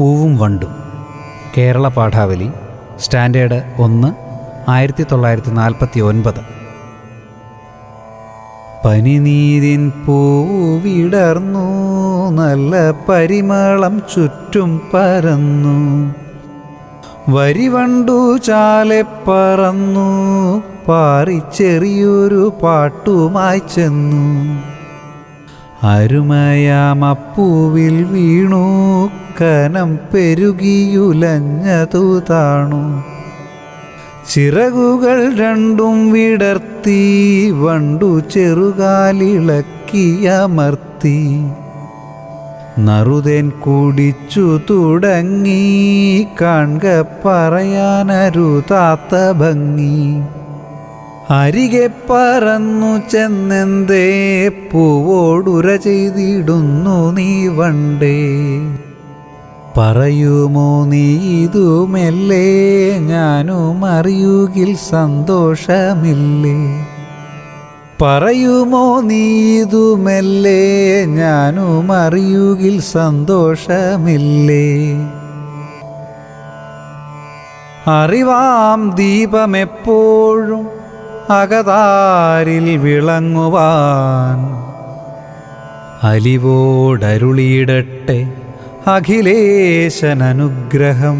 പൂവും വണ്ടും. കേരള പാഠാവലി സ്റ്റാൻഡേർഡ് 1, 1949. പനിനീരിൻ പൂവിടർന്നു, നല്ല പരിമളം ചുറ്റും പരന്നു. വരിവണ്ടു ചാലെ പറന്നു, പാറിച്ചെറിയൊരു പാട്ടുമായി ചെന്നു. അരുമയാമപ്പൂവിൽ വീണു, കനം പെരുകിയുലഞ്ഞതു താണു. ചിറകുകൾ രണ്ടും വിടർത്തി, വണ്ടു ചെറുകാലിളക്കിയമർത്തി. നറുതേൻ കുടിച്ചു തുടങ്ങി, കാൺക പറയാനരുതാത്ത ഭംഗി. അരികെ പറന്നു ചെന്നെന്തേ, പൂവോടുര ചെയ്തിടുന്നു നീ വണ്ടേ. പറയുമോ നീ ഇതുമെല്ലേ, ഞാനും അറിയുകിൽ സന്തോഷമില്ലേ. പറയുമോ നീ ഇതുമെല്ലേ, ഞാനും അറിയുകിൽ സന്തോഷമില്ലേ. അറിവാം ദീപമെപ്പോഴും അകതാരിൽ വിളങ്ങുവാൻ, അലിവോടരുളിയിടട്ടെ അഖിലേശനനുഗ്രഹം.